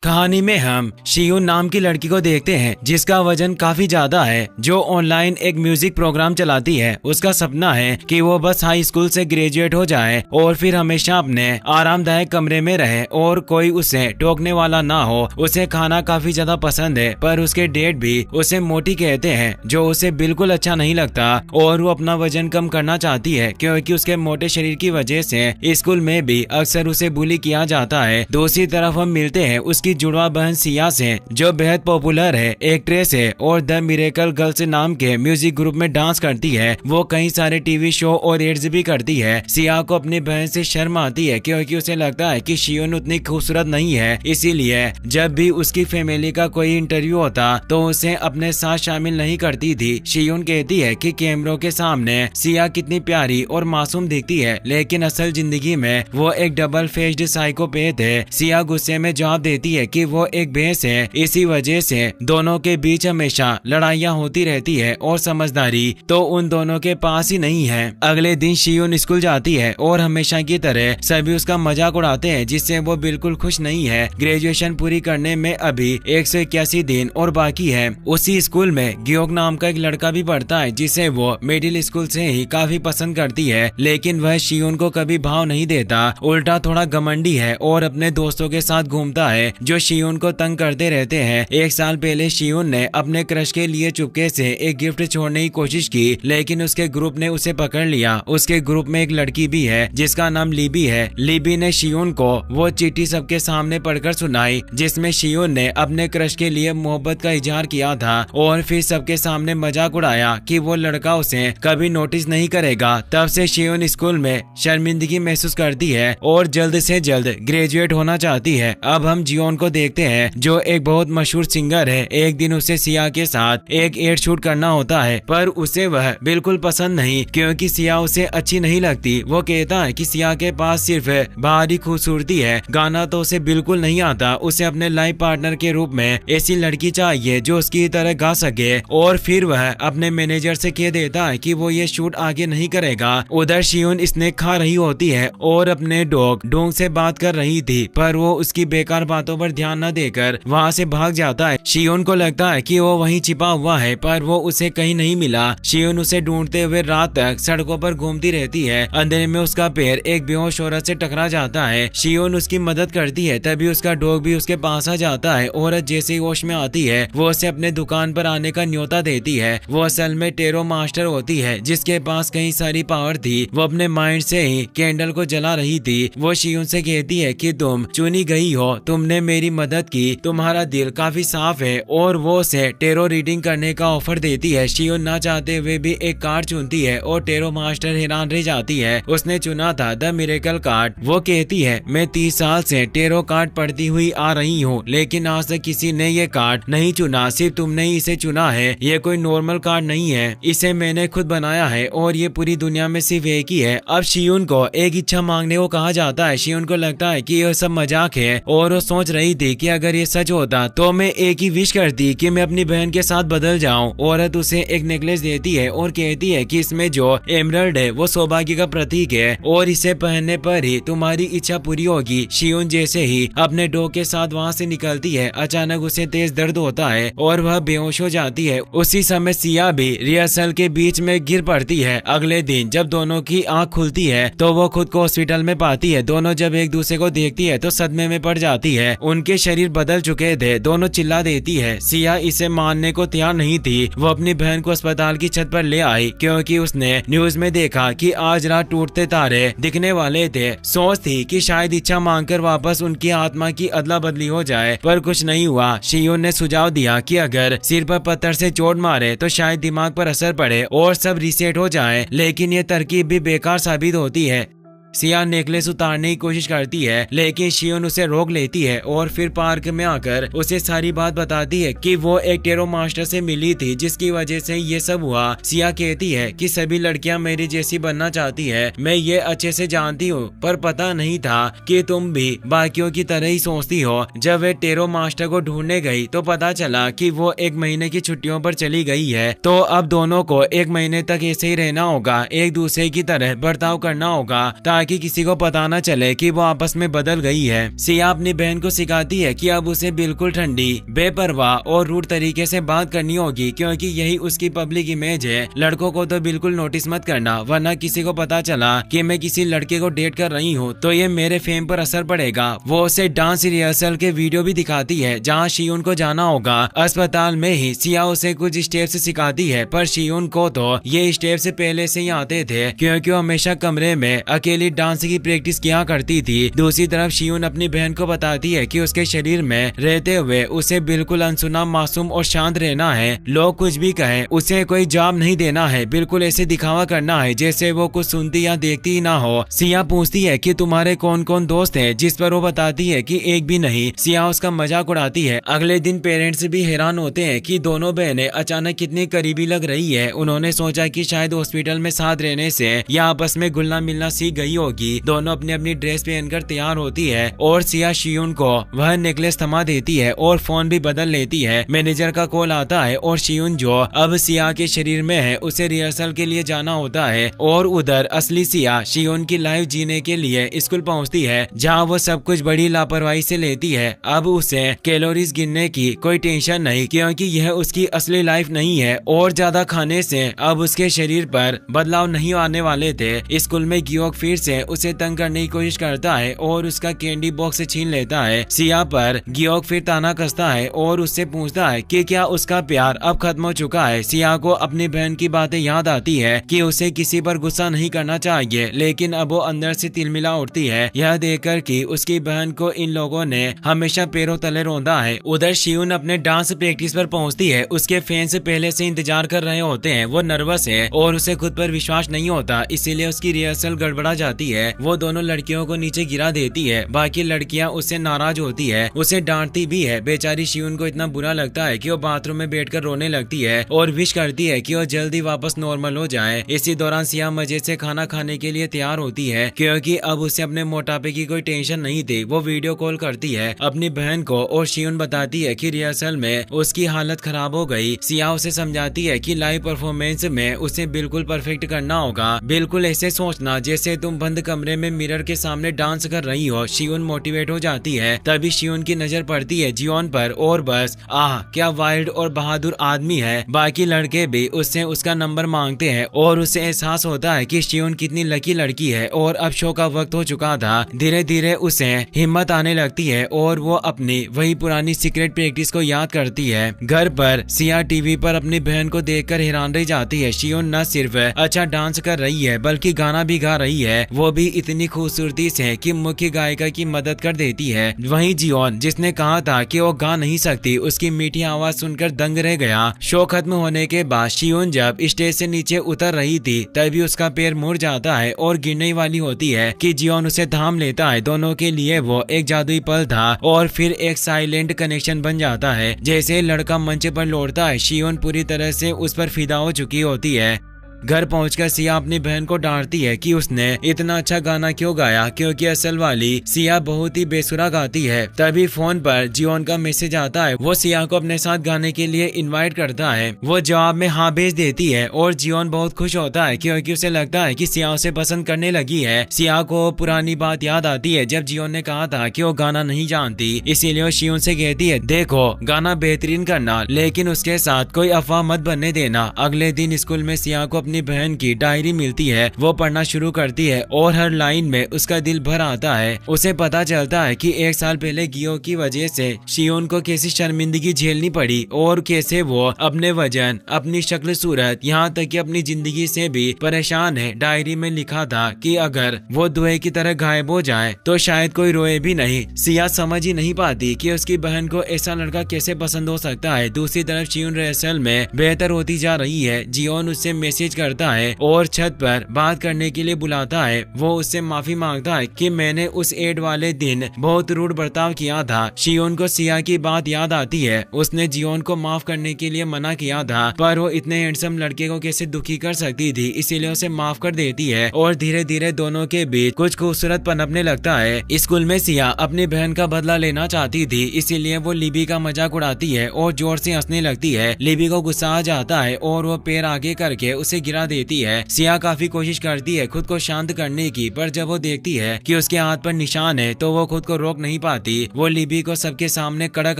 कहानी में हम शियून नाम की लड़की को देखते हैं जिसका वजन काफी ज्यादा है, जो ऑनलाइन एक म्यूजिक प्रोग्राम चलाती है। उसका सपना है कि वो बस हाई स्कूल से ग्रेजुएट हो जाए और फिर हमेशा अपने आरामदायक कमरे में रहे और कोई उसे टोकने वाला ना हो। उसे खाना काफी ज्यादा पसंद है, पर उसके डेट भी उसे मोटी कहते हैं, जो उसे बिल्कुल अच्छा नहीं लगता और वो अपना वजन कम करना चाहती है क्योंकि उसके मोटे शरीर की वजह से स्कूल में भी अक्सर उसे बुली किया जाता है। दूसरी तरफ हम मिलते हैं उसकी जुड़वा बहन सिया से, जो बेहद पॉपुलर है, एक्ट्रेस है और द मिरेकल गर्ल्स नाम के म्यूजिक ग्रुप में डांस करती है। वो कई सारे टीवी शो और एड्स भी करती है। सिया को अपनी बहन से शर्म आती है क्योंकि उसे लगता है कि शियून उतनी खूबसूरत नहीं है, इसीलिए जब भी उसकी फैमिली का कोई इंटरव्यू होता तो उसे अपने साथ शामिल नहीं करती थी। शियून कहती है कि कैमरों के सामने सिया कितनी प्यारी और मासूम दिखती है, लेकिन असल जिंदगी में वो एक डबल फेस्ड साइकोपैथ है। सिया गुस्से में जवाब देती है कि वो एक भैंस है, इसी वजह से दोनों के बीच हमेशा लड़ाइयाँ होती रहती है और समझदारी तो उन दोनों के पास ही नहीं है। अगले दिन शियून स्कूल जाती है और हमेशा की तरह सभी उसका मजाक उड़ाते हैं, जिससे वो बिल्कुल खुश नहीं है। ग्रेजुएशन पूरी करने में अभी 181 दिन और बाकी है। उसी स्कूल में ग्योक नाम का एक लड़का भी पढ़ता है, जिसे वो मिडिल स्कूल से ही काफी पसंद करती है, लेकिन वह शियून को कभी भाव नहीं देता, उल्टा थोड़ा घमंडी है और अपने दोस्तों के साथ घूमता है जो शियून को तंग करते रहते हैं। एक साल पहले शियून ने अपने क्रश के लिए चुपके से एक गिफ्ट छोड़ने की कोशिश की, लेकिन उसके ग्रुप ने उसे पकड़ लिया। उसके ग्रुप में एक लड़की भी है जिसका नाम लिबी है। लिबी ने शियून को वो चिट्ठी सबके सामने पढ़कर सुनाई जिसमें शियून ने अपने क्रश के लिए मोहब्बत का इजहार किया था और फिर सबके सामने मजाक उड़ाया कि वो लड़का उसे कभी नोटिस नहीं करेगा। तब से शियून स्कूल में शर्मिंदगी महसूस करती है और जल्द से जल्द ग्रेजुएट होना चाहती है। अब हम जियोन को देखते हैं, जो एक बहुत मशहूर सिंगर है। एक दिन उसे सिया के साथ एक एड शूट करना होता है, पर उसे वह बिल्कुल पसंद नहीं क्योंकि सिया उसे अच्छी नहीं लगती। वो कहता है कि सिया के पास सिर्फ बाहरी खूबसूरती है, गाना तो उसे बिल्कुल नहीं आता। उसे अपने लाइफ पार्टनर के रूप में ऐसी लड़की चाहिए जो उसकी तरह गा सके, और फिर वह अपने मैनेजर से कह देता है कि वो ये शूट आगे नहीं करेगा। उधर शियून स्नैक खा रही होती है और अपने डोंग से बात कर रही थी, पर वो उसकी बेकार बातों पर ध्यान न देकर वहाँ से भाग जाता है। शियून को लगता है कि वो वहीं छिपा हुआ है, पर वो उसे कहीं नहीं मिला। शियून उसे ढूंढते हुए रात तक सड़कों पर घूमती रहती है। अंधेरे में उसका पैर एक बेहोश औरत से टकरा जाता है। शियून उसकी मदद करती है, तभी उसका डॉग भी उसके पास आ जाता है। औरत जैसे ही होश में आती है वो उसे अपने दुकान पर आने का न्योता देती है। वो असल में टेरो मास्टर होती है जिसके पास कई सारी पावर थी। वो अपने माइंड से ही कैंडल को जला रही थी। वो शियून से कहती है कि तुम चुनी गई हो, तुमने मेरी मदद की, तुम्हारा दिल काफी साफ है, और वो उसे टेरो रीडिंग करने का ऑफर देती है। शियून ना चाहते हुए भी एक कार्ड चुनती है और टेरो मास्टर हैरान रह जाती है। उसने चुना था द मिरेकल कार्ड। वो कहती है, मैं 30 साल से टेरो कार्ड पढ़ती हुई आ रही हूँ, लेकिन आज तक किसी ने ये कार्ड नहीं चुना, सिर्फ तुमने ही इसे चुना है। ये कोई नॉर्मल कार्ड नहीं है, इसे मैंने खुद बनाया है और ये पूरी दुनिया में सिर्फ एक ही है। अब शियून को एक इच्छा मांगने को कहा जाता है। शियून को लगता है कि यह सब मजाक है और वो सोच रही थी कि अगर ये सच होता तो मैं एक ही विश करती कि मैं अपनी बहन के साथ बदल जाऊं। औरत उसे एक नेकलेस देती है और कहती है कि इसमें जो एमरल्ड है वो सौभाग्य का प्रतीक है और इसे पहनने पर ही तुम्हारी इच्छा पूरी होगी। शियून जैसे ही अपने डॉग के साथ वहाँ से निकलती है, अचानक उसे तेज दर्द होता है और वह बेहोश हो जाती है। उसी समय सिया भी रिहर्सल के बीच में गिर पड़ती है। अगले दिन जब दोनों की आंख खुलती है तो वो खुद को हॉस्पिटल में पाती है। दोनों जब एक दूसरे को देखती है तो सदमे में पड़ जाती है। उनके शरीर बदल चुके थे। दोनों चिल्ला देती है। सिया इसे मानने को तैयार नहीं थी। वो अपनी बहन को अस्पताल की छत पर ले आई क्योंकि उसने न्यूज में देखा कि आज रात टूटते तारे दिखने वाले थे। सोच थी कि शायद इच्छा मांगकर वापस उनकी आत्मा की अदला बदली हो जाए, पर कुछ नहीं हुआ। शियून ने सुझाव दिया कि अगर सिर पर पत्थर से चोट मारे तो शायद दिमाग पर असर पड़े और सब रीसेट हो जाए, लेकिन ये तरकीब भी बेकार साबित होती है। सिया नेकलेस उतारने की कोशिश करती है, लेकिन शियून उसे रोक लेती है और फिर पार्क में आकर उसे सारी बात बताती है कि वो एक टेरो मास्टर से मिली थी जिसकी वजह से ये सब हुआ। सिया कहती है कि सभी लड़कियां मेरी जैसी बनना चाहती है, मैं ये अच्छे से जानती हूँ, पर पता नहीं था कि तुम भी बाकियों की तरह ही सोचती हो। जब वे टेरो मास्टर को ढूंढने गई तो पता चला कि वो 1 महीने की छुट्टियों पर चली गई है। तो अब दोनों को 1 महीने तक ऐसे ही रहना होगा, एक दूसरे की तरह बर्ताव करना होगा ताकि ताकि किसी को पता न चले कि वो आपस में बदल गई है। सिया अपनी बहन को सिखाती है कि अब उसे बिल्कुल ठंडी, बेपरवाह और रूड तरीके से बात करनी होगी, क्योंकि यही उसकी पब्लिक इमेज है। लड़कों को तो बिल्कुल नोटिस मत करना, वरना किसी को पता चला कि मैं किसी लड़के को डेट कर रही हूँ तो ये मेरे फेम पर असर पड़ेगा। वो उसे डांस रिहर्सल के वीडियो भी दिखाती है जहाँ शियोन को जाना होगा। अस्पताल में ही सिया उसे कुछ स्टेप्स सिखाती है, पर शियोन को तो ये स्टेप्स पहले से ही आते थे, क्योंकि वो हमेशा कमरे में अकेली डांस की प्रैक्टिस किया करती थी। दूसरी तरफ शियोन अपनी बहन को बताती है कि उसके शरीर में रहते हुए उसे बिल्कुल अनसुना, मासूम और शांत रहना है। लोग कुछ भी कहें, उसे कोई जवाब नहीं देना है, बिल्कुल ऐसे दिखावा करना है जैसे वो कुछ सुनती या देखती ही ना हो। सिया पूछती है कि तुम्हारे कौन कौन दोस्त हैं, जिस पर वो बताती है कि एक भी नहीं। सिया उसका मजाक उड़ाती है। अगले दिन पेरेंट्स भी हैरान होते हैं कि दोनों बहनें अचानक कितनी करीबी लग रही है। उन्होंने सोचा कि शायद हॉस्पिटल में साथ रहने से या आपस में घुलना मिलना सीख गई होगी। दोनों अपनी अपनी ड्रेस पहनकर तैयार होती है और सिया शियोन को वह नेकलेस थमा देती है और फोन भी बदल लेती है। मैनेजर का कॉल आता है और शियोन जो अब सिया के शरीर में है उसे रिहर्सल के लिए जाना होता है, और उधर असली सिया शियोन की लाइफ जीने के लिए स्कूल पहुंचती है, जहां वो सब कुछ बड़ी लापरवाही से लेती है। अब उसे कैलोरीज गिनने की कोई टेंशन नहीं, क्योंकि यह उसकी असली लाइफ नहीं है, और ज्यादा खाने से अब उसके शरीर पर बदलाव नहीं आने वाले थे। स्कूल में गियोक फिर से उसे तंग करने की कोशिश करता है और उसका कैंडी बॉक्स छीन लेता है। सिया पर गियोक फिर ताना कसता है और उससे पूछता है कि क्या उसका प्यार अब खत्म हो चुका है। सिया को अपनी बहन की बातें याद आती है कि उसे किसी पर गुस्सा नहीं करना चाहिए, लेकिन अब वो अंदर से तिलमिला उठती है यह देखकर कि उसकी बहन को इन लोगों ने हमेशा पैरों तले रौंदा है। उधर शियोन अपने डांस प्रैक्टिस पर पहुंचती है। उसके फैंस पहले से इंतजार कर रहे होते हैं। वो नर्वस है और उसे खुद पर विश्वास नहीं होता, इसीलिए उसकी रिहर्सल गड़बड़ा जाती है। वो दोनों लड़कियों को नीचे गिरा देती है। बाकी लड़कियां उससे नाराज होती है, उसे डांटती भी है। बेचारी शियोन को इतना बुरा लगता है कि वो बाथरूम में बैठकर रोने लगती है और विश करती है कि वो जल्दी वापस नॉर्मल हो जाए। इसी दौरान सिया मजे से खाना खाने के लिए तैयार होती है, क्योंकि अब उसे अपने मोटापे की कोई टेंशन नहीं थी। वो वीडियो कॉल करती है अपनी बहन को और शियोन बताती है कि रिहर्सल में उसकी हालत खराब हो गई। सिया उसे समझाती है कि लाइव परफॉर्मेंस में उसे बिल्कुल परफेक्ट करना होगा, बिल्कुल ऐसे सोचना जैसे तुम बंद कमरे में मिरर के सामने डांस कर रही हो। शियोन मोटिवेट हो जाती है। तभी शियोन की नजर पड़ती है जियोन पर और बस आह क्या वाइल्ड और बहादुर आदमी है। बाकी लड़के भी उससे उसका नंबर मांगते हैं और उसे एहसास होता है कि शियोन कितनी लकी लड़की है और अब शो का वक्त हो चुका था। धीरे धीरे उसे हिम्मत आने लगती है और वो अपनी वही पुरानी सीक्रेट प्रैक्टिस को याद करती है। घर पर सिया टीवी पर अपनी बहन को देखकर हैरान रह जाती है। शियोन न सिर्फ अच्छा डांस कर रही है बल्कि गाना भी गा रही है, वो भी इतनी खूबसूरती से कि मुख्य गायिका की मदद कर देती है। वहीं जियोन जिसने कहा था कि वो गा नहीं सकती, उसकी मीठी आवाज सुनकर दंग रह गया। शो खत्म होने के बाद शियोन जब स्टेज से नीचे उतर रही थी तभी उसका पैर मुड़ जाता है और गिरने वाली होती है कि जियोन उसे थाम लेता है। दोनों के लिए वो एक जादुई पल था और फिर एक साइलेंट कनेक्शन बन जाता है। जैसे लड़का मंच पर लौटता है शियोन पूरी तरह से उस पर फिदा हो चुकी होती है। घर पहुंचकर सिया अपनी बहन को डांटती है कि उसने इतना अच्छा गाना क्यों गाया, क्योंकि असल वाली सिया बहुत ही बेसुरा गाती है। तभी फोन पर जियोन का मैसेज आता है। वो सिया को अपने साथ गाने के लिए इनवाइट करता है। वो जवाब में हाँ भेज देती है और जियोन बहुत खुश होता है क्योंकि उसे लगता है कि सिया उसे पसंद करने लगी है। सिया को पुरानी बात याद आती है जब जियोन ने कहा था कि वो गाना नहीं जानती, इसीलिए वो शियोन से कहती है देखो गाना बेहतरीन करना, लेकिन उसके साथ कोई अफवाह मत बनने देना। अगले दिन स्कूल में सिया को अपनी बहन की डायरी मिलती है। वो पढ़ना शुरू करती है और हर लाइन में उसका दिल भर आता है। उसे पता चलता है कि एक साल पहले गियो की वजह से शियोन को कैसी शर्मिंदगी झेलनी पड़ी और कैसे वो अपने वजन, अपनी शक्ल सूरत, यहाँ तक कि अपनी जिंदगी से भी परेशान है। डायरी में लिखा था कि अगर वो धुएं की तरह गायब हो जाए तो शायद कोई रोए भी नहीं। सिया समझ ही नहीं पाती कि उसकी बहन को ऐसा लड़का कैसे पसंद हो सकता है। दूसरी तरफ शियोन रिहर्सल में बेहतर होती जा रही है। जियोन उससे मैसेज करता है और छत पर बात करने के लिए बुलाता है। वो उससे माफी मांगता है कि मैंने उस एड वाले दिन बहुत रूड बर्ताव किया था। शियोन को सिया की बात याद आती है। उसने जियोन को माफ करने के लिए मना किया था, पर वो इतने हैंडसम लड़के को कैसे दुखी कर सकती थी, इसीलिए उसे माफ कर देती है और धीरे धीरे दोनों के बीच कुछ खूबसूरत पनपने लगता है। स्कूल में सिया अपनी बहन का बदला लेना चाहती थी, इसीलिए वो लिबी का मजाक उड़ाती है और जोर से हंसने लगती है। लिबी को गुस्सा आ जाता है और वो पैर आगे करके उसे गिरा देती है। सिया काफी कोशिश करती है खुद को शांत करने की, पर जब वो देखती है कि उसके हाथ पर निशान है तो वो खुद को रोक नहीं पाती। वो लिबी को सबके सामने कड़क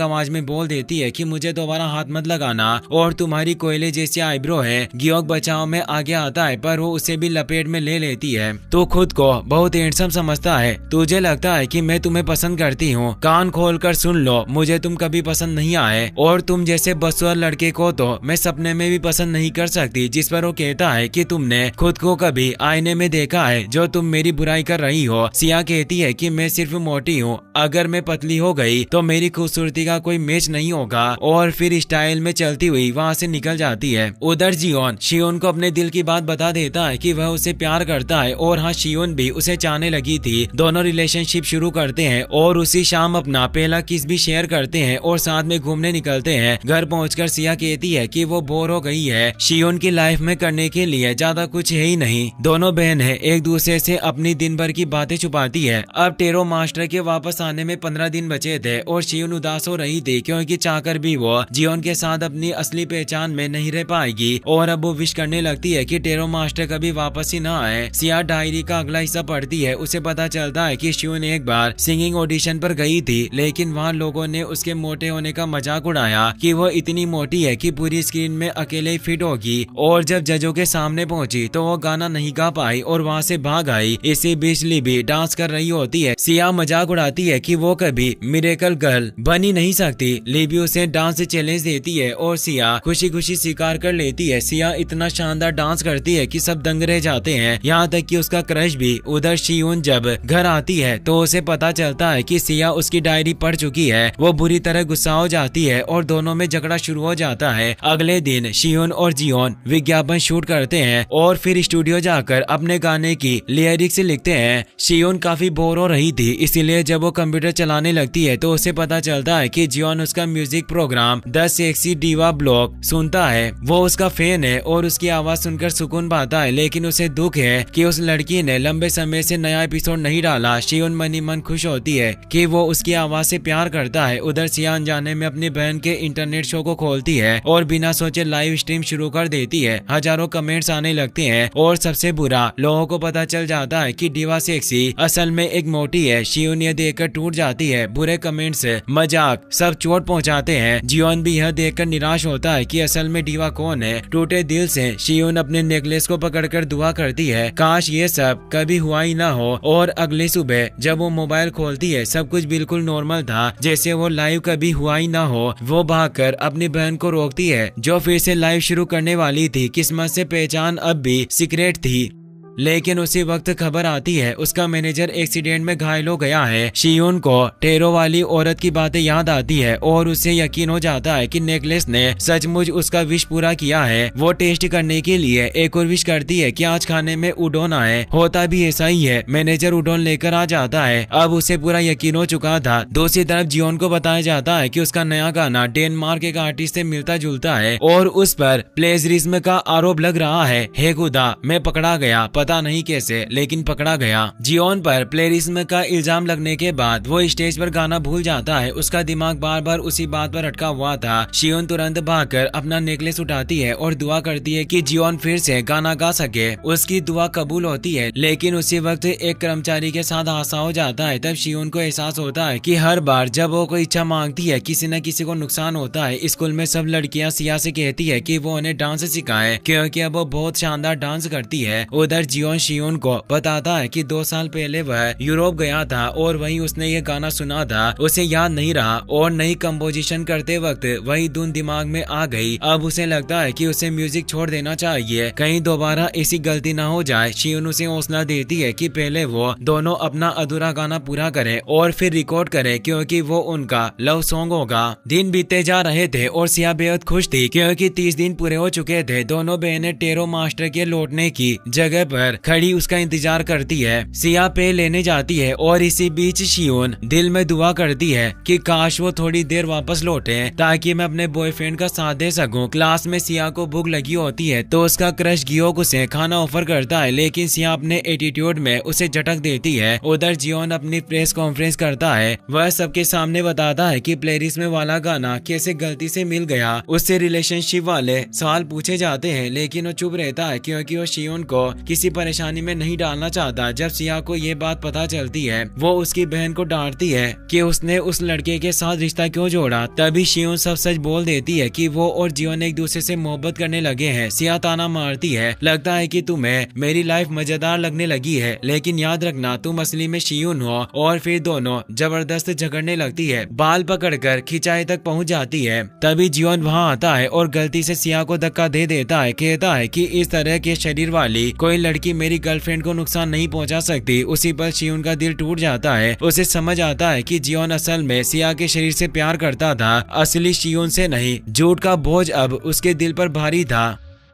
आवाज में बोल देती है कि मुझे दोबारा हाथ मत लगाना, और तुम्हारी कोयले जैसी आईब्रो है। गियोक बचाव में आगे आता है पर वो उसे भी लपेट में ले लेती है। तो खुद को बहुत हैंडसम समझता है। तुझे लगता है कि मैं तुम्हें पसंद करती हूँ, कान खोल कर सुन लो, मुझे तुम कभी पसंद नहीं आए, और तुम जैसे बदसूरत लड़के को तो मैं सपने में भी पसंद नहीं कर सकती। जिस पर वो कहता है कि तुमने खुद को कभी आईने में देखा है जो तुम मेरी बुराई कर रही हो। सिया कहती है कि मैं सिर्फ मोटी हूँ, अगर मैं पतली हो गई तो मेरी खूबसूरती का कोई मैच नहीं होगा, और फिर स्टाइल में चलती हुई वहाँ से निकल जाती है। उधर जियोन शियोन को अपने दिल की बात बता देता है कि वह उसे प्यार करता है, और हाँ शियोन भी उसे चाहने लगी थी। दोनों रिलेशनशिप शुरू करते हैं और उसी शाम अपना पहला किस भी शेयर करते हैं और साथ में घूमने निकलते हैं। घर पहुंचकर सिया कहती है कि वो बोर हो गई है, शियोन की लाइफ में करने के लिए ज्यादा कुछ है ही नहीं। दोनों बहन है एक दूसरे से अपनी दिन भर की बातें छुपाती है। अब टेरो मास्टर के वापस आने में 15 दिन बचे थे और शियोन उदास हो रही थी क्योंकि चाहकर भी वो जियोन के साथ अपनी असली पहचान में नहीं रह पाएगी, और अब वो विश करने लगती है कि टेरो मास्टर कभी वापस ही ना आए। सिया डायरी का अगला हिस्सा पढ़ती है। उसे पता चलता है कि शियोन एक बार सिंगिंग ऑडिशन पर गई थी, लेकिन वहाँ लोगों ने उसके मोटे होने का मजाक उड़ाया कि वो इतनी मोटी है कि पूरी स्क्रीन में अकेले ही फिट होगी, और जब जजों के सामने पहुंची तो वो गाना नहीं गा पाई और वहाँ से भाग आई। इसी बीच लिबी डांस कर रही होती है। सिया मजाक उड़ाती है कि वो कभी मिरेकल गर्ल बन ही नहीं सकती। लिबी उसे डांस चैलेंज देती है और सिया खुशी खुशी स्वीकार कर लेती है। सिया इतना शानदार डांस करती है कि सब दंग रह जाते हैं, यहाँ तक कि उसका क्रश भी। उधर शियोन जब घर आती है तो उसे पता चलता है कि सिया उसकी डायरी पढ़ चुकी है। वो बुरी तरह गुस्सा हो जाती है और दोनों में झगड़ा शुरू हो जाता है। अगले दिन शियोन और जियोन विज्ञापन शूट करते हैं और फिर स्टूडियो जाकर अपने गाने की लिरिक्स लिखते हैं। शियोन काफी बोर हो रही थी, इसीलिए जब वो कंप्यूटर चलाने लगती है तो उसे पता चलता है कि जियोन उसका music program the sexy diva blog सुनता है। वो उसका फैन है और उसकी आवाज सुनकर सुकून पाता है, लेकिन उसे दुख है कि उस लड़की ने लंबे समय से नया एपिसोड नहीं डाला। शियोन मनी मन खुश होती है कि वो उसकी आवाज से प्यार करता है। उधर सिया अनजाने में अपनी बहन के इंटरनेट शो को खोलती है और बिना सोचे लाइव स्ट्रीम शुरू कर देती है। हजारों कमेंट्स आने लगते हैं और सबसे बुरा लोगों को पता चल जाता है कि डिवा सेक्सी असल में एक मोटी है। शियोन ये देखकर टूट जाती है। बुरे कमेंट्स, मजाक सब चोट पहुंचाते हैं। जियोन भी यह देखकर निराश होता है कि असल में डिवा कौन है। टूटे दिल से शियोन अपने नेकलेस को पकड़कर दुआ करती है काश ये सब कभी हुआ ही ना हो। और अगली सुबह जब वो मोबाइल खोलती है सब कुछ बिल्कुल नॉर्मल था, जैसे वो लाइव कभी हुआ ही ना हो। वो भागकर अपनी बहन को रोकती है जो फिर से लाइव शुरू करने वाली थी। किस्मत से पहचान अब भी सीक्रेट थी, लेकिन उसी वक्त खबर आती है उसका मैनेजर एक्सीडेंट में घायल हो गया है। शियोन को टेरो वाली औरत की बातें याद आती है और उसे यकीन हो जाता है कि नेकलेस ने सचमुच उसका विश पूरा किया है। वो टेस्ट करने के लिए एक और विश करती है कि आज खाने में उडोन आए। होता भी ऐसा ही है, मैनेजर उडोन लेकर आ जाता है। अब उसे पूरा यकीन हो चुका था। दूसरी तरफ जियोन को बताया जाता है कि उसका नया गाना डेनमार्क एक आर्टिस्ट से मिलता जुलता है और उस पर प्लेजरिज्म का आरोप लग रहा है। हे खुदा, मैं पकड़ा गया, पता नहीं कैसे, लेकिन पकड़ा गया। जियोन पर प्लेजरिज्म का इल्जाम लगने के बाद वो स्टेज पर गाना भूल जाता है। उसका दिमाग बार बार उसी बात पर अटका हुआ था। शियोन तुरंत भागकर अपना नेकलेस उठाती है और दुआ करती है कि जियोन फिर से गाना गा सके। उसकी दुआ कबूल होती है, लेकिन उसी वक्त एक कर्मचारी के साथ हादसा हो जाता है। तब शियोन को एहसास होता है कि हर बार जब वो कोई इच्छा मांगती है किसी न किसी को नुकसान होता है। स्कूल में सब लड़कियां सिया से कहती है कि वो उन्हें डांस सिखाए क्योंकि अब वो बहुत शानदार डांस करती है। उधर जियोन शियोन को बताता है कि 2 साल पहले वह यूरोप गया था और वहीं उसने ये गाना सुना था। उसे याद नहीं रहा और नई कंपोजिशन करते वक्त वही धुन दिमाग में आ गई। अब उसे लगता है कि उसे म्यूजिक छोड़ देना चाहिए, कहीं दोबारा ऐसी गलती ना हो जाए। शियोन उसे हौसला देती है कि पहले वो दोनों अपना अधूरा गाना पूरा करें और फिर रिकॉर्ड करें क्योंकि वो उनका लव सॉन्ग होगा। दिन बीते जा रहे थे और सिया बेहद खुश थी क्योंकि 30 दिन पूरे हो चुके थे। दोनों बहनें टेरो मास्टर के लौटने की जगह पर होकर खड़ी उसका इंतजार करती है। सिया पे लेने जाती है और इसी बीच शियोन दिल में दुआ करती है कि काश वो थोड़ी देर वापस लौटे ताकि मैं अपने बॉयफ्रेंड का साथ दे सकूं। क्लास में सिया को भूख लगी होती है तो उसका क्रश गियोक उसे खाना ऑफर करता है, लेकिन सिया अपने एटीट्यूड में उसे झटक देती है। उधर जियोन अपनी प्रेस कॉन्फ्रेंस करता है। वह सबके सामने बताता है कि प्लेलिस्ट में वाला गाना कैसे गलती से मिल गया। उससे रिलेशनशिप वाले सवाल पूछे जाते हैं, लेकिन वो चुप रहता है क्योंकि वो शियोन को किसी परेशानी में नहीं डालना चाहता। जब सिया को ये बात पता चलती है वो उसकी बहन को डांटती है कि उसने उस लड़के के साथ रिश्ता क्यों जोड़ा। तभी शियोन सब सच बोल देती है कि वो और जियोन एक दूसरे से मोहब्बत करने लगे हैं। सिया ताना मारती है, लगता है कि तुम्हें मेरी लाइफ मजेदार लगने लगी है, लेकिन याद रखना तुम असली में शियोन हो। और फिर दोनों जबरदस्त झगड़ने लगती है, बाल पकड़कर खिंचाई तक पहुंच जाती है। तभी जियोन वहां आता है और गलती से सिया को धक्का दे देता है। कहता है कि इस तरह के शरीर वाली कोई लड़की मेरी गर्लफ्रेंड को नुकसान नहीं पहुंचा सकती। उसी पर शियोन का दिल टूट जाता है। उसे समझ आता है कि जियोन असल में सिया के शरीर से प्यार करता था, असली शियोन से नहीं। झूठ का बोझ अब उसके दिल पर भारी था।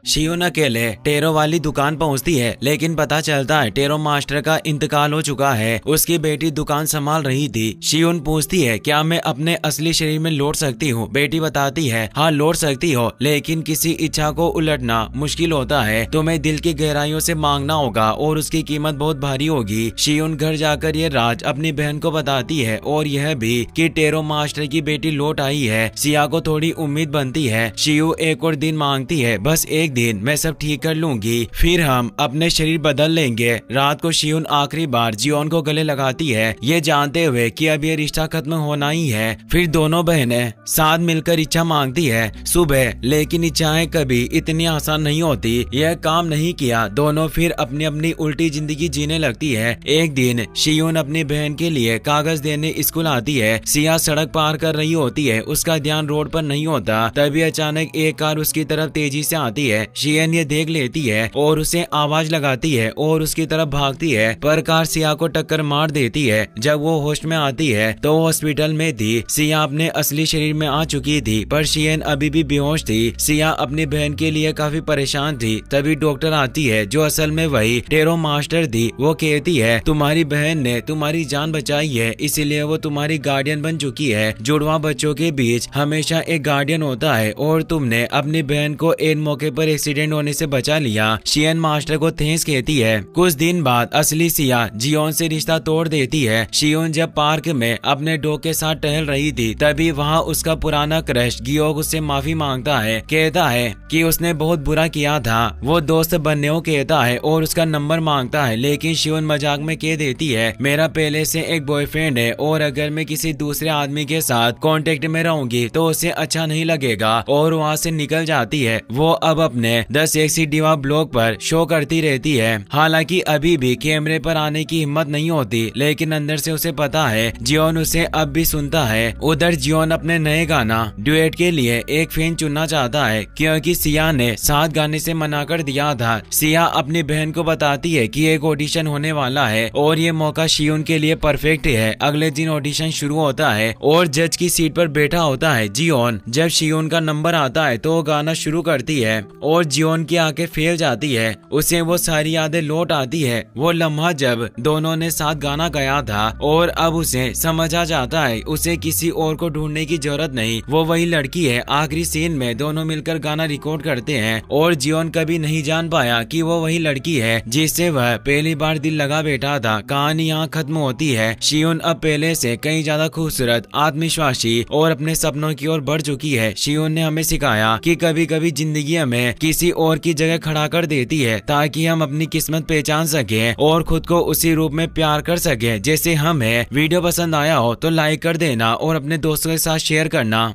शियोन अकेले टेरो वाली दुकान पहुंचती है, लेकिन पता चलता है टेरो मास्टर का इंतकाल हो चुका है। उसकी बेटी दुकान संभाल रही थी। शियोन पूछती है क्या मैं अपने असली शरीर में लौट सकती हूँ। बेटी बताती है हाँ लौट सकती हो, लेकिन किसी इच्छा को उलटना मुश्किल होता है। तुम्हें दिल की गहराइयों से मांगना होगा और उसकी कीमत बहुत भारी होगी। शियोन घर जाकर ये राज अपनी बहन को बताती है और यह भी कि टेरो मास्टर की बेटी लौट आई है। सिया को थोड़ी उम्मीद बनती है। शियू एक और दिन मांगती है, बस एक दिन मैं सब ठीक कर लूंगी, फिर हम अपने शरीर बदल लेंगे। रात को शियोन आखिरी बार जियोन को गले लगाती है, ये जानते हुए कि अब ये रिश्ता खत्म होना ही है। फिर दोनों बहनें साथ मिलकर इच्छा मांगती है सुबह, लेकिन इच्छाएं कभी इतनी आसान नहीं होती। यह काम नहीं किया। दोनों फिर अपनी अपनी उल्टी जिंदगी जीने लगती है। एक दिन शियोन अपनी बहन के लिए कागज देने स्कूल आती है। सिया सड़क पार कर रही होती है, उसका ध्यान रोड पर नहीं होता। तभी अचानक एक कार उसकी तरफ तेजी से आती है। शियन ये देख लेती है और उसे आवाज लगाती है और उसकी तरफ भागती है, पर कार सिया को टक्कर मार देती है। जब वो होश में आती है तो हॉस्पिटल में थी। सिया अपने असली शरीर में आ चुकी थी, पर शियन अभी भी बेहोश थी। सिया अपनी बहन के लिए काफी परेशान थी। तभी डॉक्टर आती है जो असल में वही टेरो मास्टर थी। वो कहती है तुम्हारी बहन ने तुम्हारी जान बचाई है, इसीलिए वो तुम्हारी गार्डियन बन चुकी है। जुड़वा बच्चों के बीच हमेशा एक गार्डियन होता है और तुमने अपनी बहन को इन मौके पर एक्सीडेंट होने से बचा लिया। शियन मास्टर को थैंक्स कहती है। कुछ दिन बाद असली सिया जियोन से रिश्ता तोड़ देती है। शियोन जब पार्क में अपने डॉग के साथ टहल रही थी, तभी वहाँ उसका पुराना क्रश गियोक उससे माफी मांगता है। कहता है कि उसने बहुत बुरा किया था। वो दोस्त बनने को कहता है और उसका नंबर मांगता है, लेकिन शियोन मजाक में कह देती है मेरा पहले से एक बॉयफ्रेंड है और अगर मैं किसी दूसरे आदमी के साथ कांटेक्ट में रहूंगी तो उसे अच्छा नहीं लगेगा, और वहाँ से निकल जाती है। वो अब अपने द सेक्सी डिवा ब्लॉग पर शो करती रहती है। हालांकि अभी भी कैमरे पर आने की हिम्मत नहीं होती, लेकिन अंदर से उसे पता है जियोन उसे अब भी सुनता है। उधर जियोन अपने नए गाना ड्यूएट के लिए एक फैन चुनना चाहता है, क्योंकि सिया ने साथ गाने से मना कर दिया था। सिया अपनी बहन को बताती है कि एक ऑडिशन होने वाला है और ये मौका शियोन के लिए परफेक्ट है। अगले दिन ऑडिशन शुरू होता है और जज की सीट पर बैठा होता है जियोन। जब शियोन का नंबर आता है तो वो गाना शुरू करती है और जियोन की आंखें फैल जाती है। उसे वो सारी यादें लौट आती है, वो लम्हा जब दोनों ने साथ गाना गाया था, और अब उसे समझ आ जाता है उसे किसी और को ढूंढने की जरूरत नहीं, वो वही लड़की है। आखिरी सीन में दोनों मिलकर गाना रिकॉर्ड करते हैं और जियोन कभी नहीं जान पाया कि वो वही लड़की है जिससे वह पहली बार दिल लगा बैठा था। कहानी यहाँ खत्म होती है। शियोन अब पहले से कहीं ज्यादा खूबसूरत, आत्मविश्वासी और अपने सपनों की ओर बढ़ चुकी है। शियोन ने हमें सिखाया कि कभी कभी जिंदगी हमें किसी और की जगह खड़ा कर देती है ताकि हम अपनी किस्मत पहचान सके और खुद को उसी रूप में प्यार कर सके जैसे हम है। वीडियो पसंद आया हो तो लाइक कर देना और अपने दोस्तों के साथ शेयर करना।